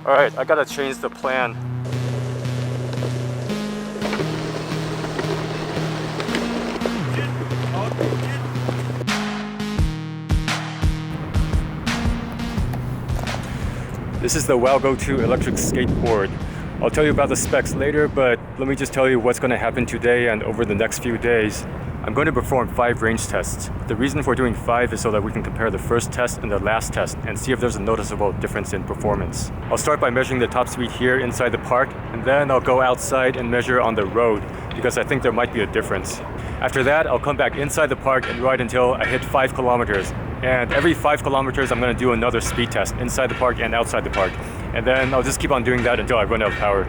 Alright, I gotta change the plan. This is the WowGo 2 electric skateboard. I'll tell you about the specs later, but let me just tell you what's going to happen today and over the next few days. I'm going to perform 5 range tests. The reason for doing 5 is so that we can compare the first test and the last test and see if there's a noticeable difference in performance. I'll start by measuring the top speed here inside the park, and then I'll go outside and measure on the road because I think there might be a difference. After that, I'll come back inside the park and ride until I hit 5 kilometers. And every 5 kilometers, I'm going to do another speed test inside the park and outside the park. And then I'll just keep on doing that until I run out of power.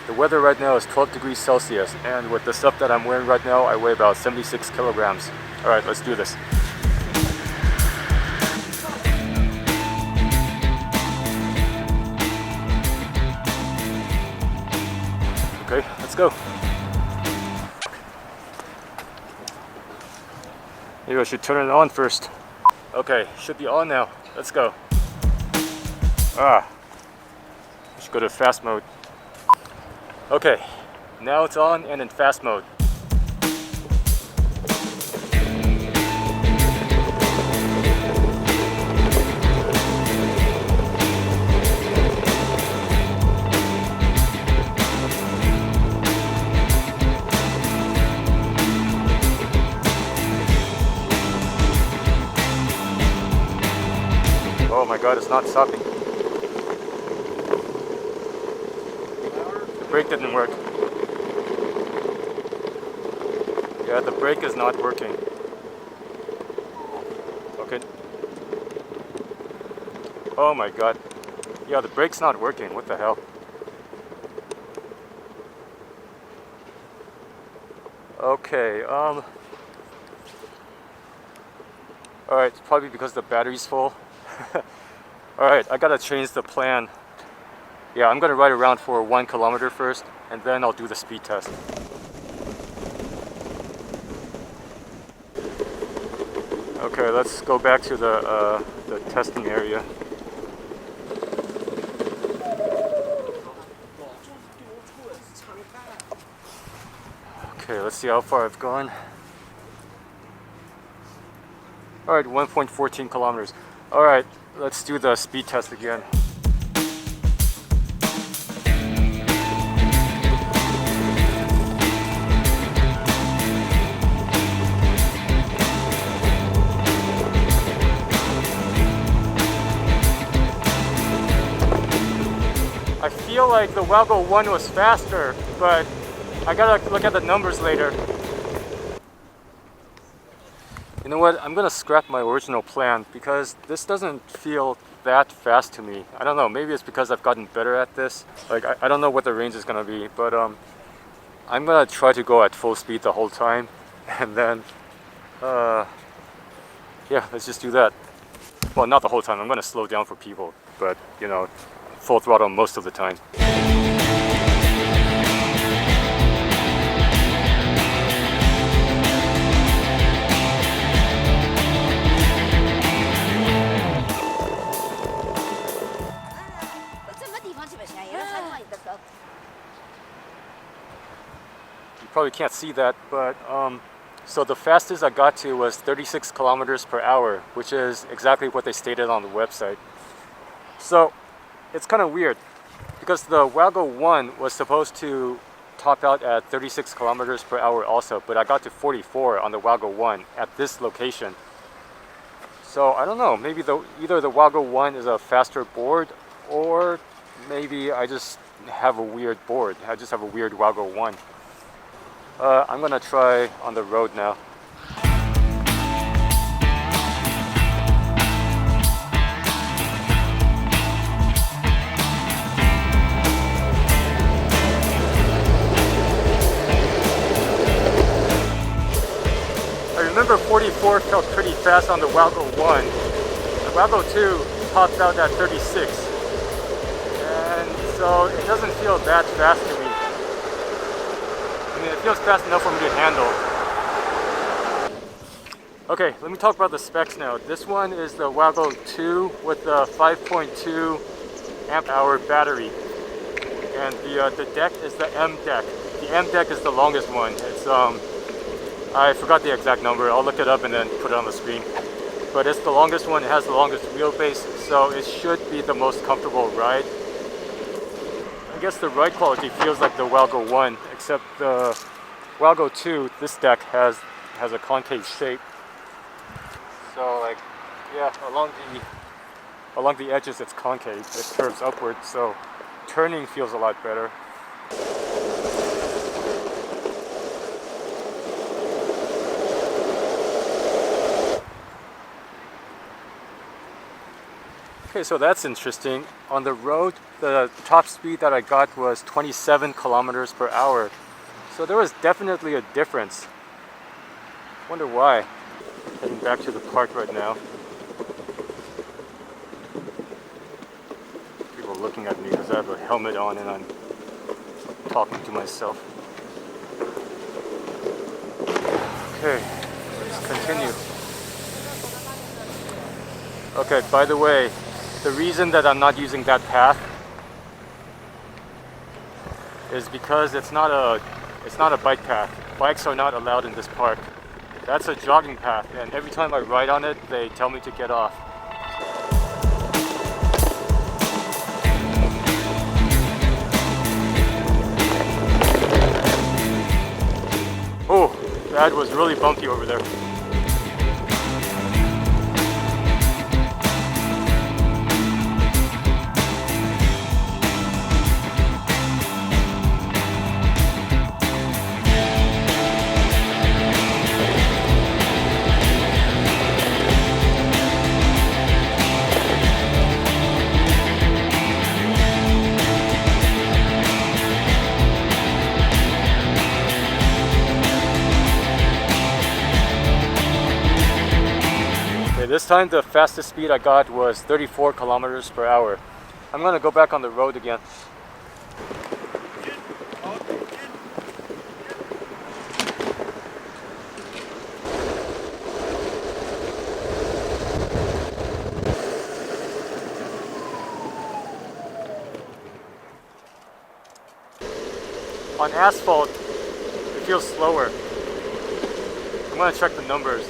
The weather right now is 12 degrees Celsius, and with the stuff that I'm wearing right now, I weigh about 76 kilograms. All right, let's do this. Okay, let's go. Maybe I should turn it on first. Okay, should be on now. Let's go. I should go to fast mode. Okay, now it's on and in fast mode. Oh my god, it's not stopping. The brake didn't work. Yeah, the brake is not working. Okay. Oh my god. Yeah, the brake's not working. What the hell? Okay, alright, it's probably because the battery's full. Alright, I gotta change the plan. Yeah, I'm gonna ride around for 1 kilometer first, and then I'll do the speed test. Okay, let's go back to the testing area. Okay, let's see how far I've gone. Alright, 1.14 kilometers. Alright, let's do the speed test again. I feel like the WowGo 1 was faster, but I gotta look at the numbers later. You know what, I'm gonna scrap my original plan because this doesn't feel that fast to me. I don't know, maybe it's because I've gotten better at this. Like, I don't know what the range is gonna be, but I'm gonna try to go at full speed the whole time, and then yeah, let's just do that. Well, not the whole time, I'm gonna slow down for people, but you know, full throttle most of the time. You probably can't see that, but so the fastest I got to was 36 kilometers per hour, which is exactly what they stated on the website. So it's kind of weird because the WowGo 1 was supposed to top out at 36 kilometers per hour also, but I got to 44 on the WowGo 1 at this location. So I don't know, maybe either the WowGo 1 is a faster board, or maybe I just have a weird board. I just have a weird WowGo 1. I'm gonna try on the road now. I remember 44 felt pretty fast on the WowGo 1. The WowGo 2 tops out at 36. And so it doesn't feel that fast to me. I mean, it feels fast enough for me to handle. Okay, let me talk about the specs now. This one is the WowGo 2 with the 5.2 amp hour battery. And the deck is the M deck. The M deck is the longest one. It's I forgot the exact number. I'll look it up and then put it on the screen. But it's the longest one. It has the longest wheelbase, so it should be the most comfortable ride. I guess the ride quality feels like the WowGo 1, except the WowGo 2, this deck has a concave shape. So like, yeah, along the edges it's concave. It curves upward, so turning feels a lot better. Okay, so that's interesting. On the road, the top speed that I got was 27 kilometers per hour. So there was definitely a difference. Wonder why. Heading back to the park right now. People looking at me because I have a helmet on and I'm talking to myself. Okay, let's continue. Okay, by the way, the reason that I'm not using that path is because it's not a bike path. Bikes are not allowed in this park. That's a jogging path, and every time I ride on it, they tell me to get off. Oh, that was really bumpy over there. This time the fastest speed I got was 34 kilometers per hour. I'm gonna go back on the road again. On asphalt, it feels slower. I'm gonna check the numbers.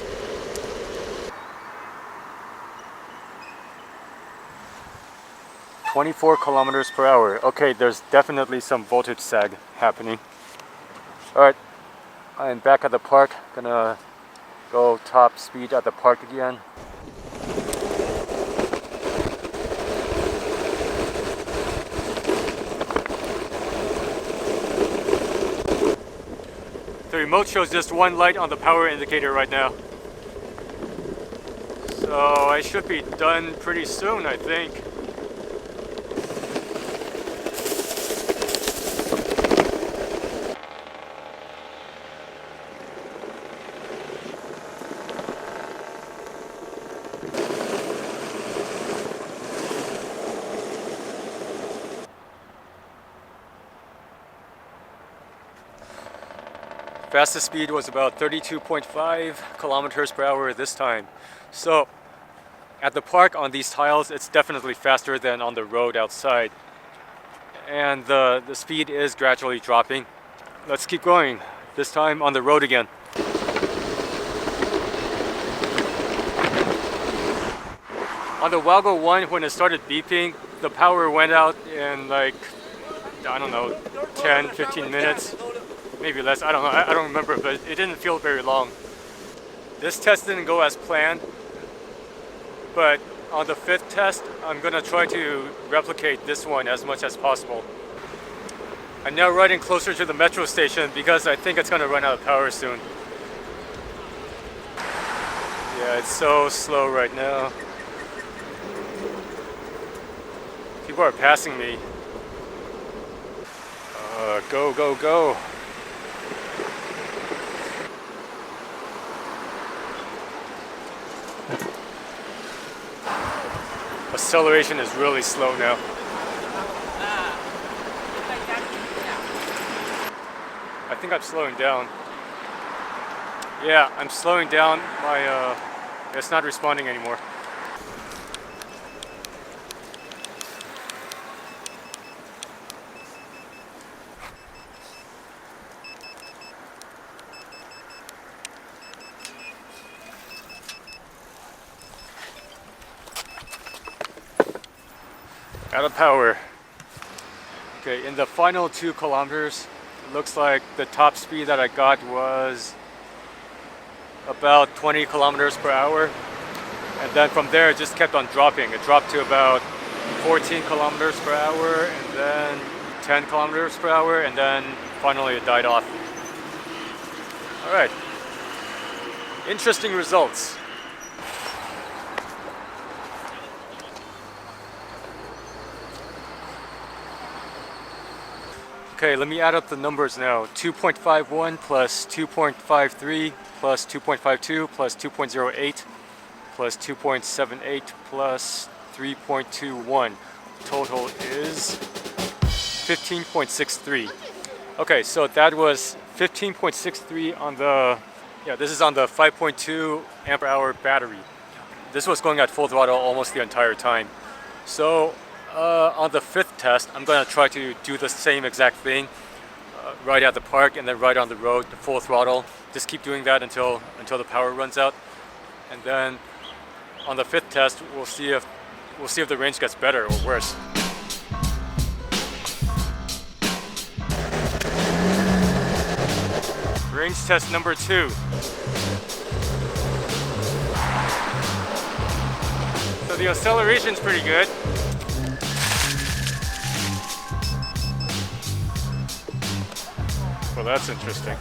"24 kilometers per hour. Okay, there's definitely some voltage sag happening. Alright, I'm back at the park. Gonna go top speed at the park again. The remote shows just one light on the power indicator right now. So I should be done pretty soon, I think. Fastest speed was about 32.5 kilometers per hour this time. So at the park on these tiles, it's definitely faster than on the road outside. And the speed is gradually dropping. Let's keep going, this time on the road again. On the WowGo 1, when it started beeping, the power went out in like, I don't know, 10-15 minutes. Maybe less, I don't know, I don't remember, but it didn't feel very long. This test didn't go as planned, but on the 5th test, I'm gonna try to replicate this one as much as possible. I'm now riding closer to the metro station because I think it's gonna run out of power soon. Yeah, it's so slow right now. People are passing me. Go, go, go. Acceleration is really slow now. I think I'm slowing down. Yeah, I'm slowing down. It's not responding anymore. Out of power. Okay, in the final 2 kilometers, it looks like the top speed that I got was about 20 kilometers per hour. And then from there, it just kept on dropping. It dropped to about 14 kilometers per hour, and then 10 kilometers per hour, and then finally it died off. All right, interesting results. Okay, let me add up the numbers now. 2.51 plus 2.53 plus 2.52 plus 2.08 plus 2.78 plus 3.21. Total is 15.63. Okay, so that was 15.63 on the, this is on the 5.2 amp hour battery. This was going at full throttle almost the entire time. So on the 5th test, I'm going to try to do the same exact thing right at the park and then right on the road, full throttle. Just keep doing that until the power runs out. And then on the 5th test, we'll see if the range gets better or worse. Range test number 2. So the acceleration's pretty good. Well, that's interesting.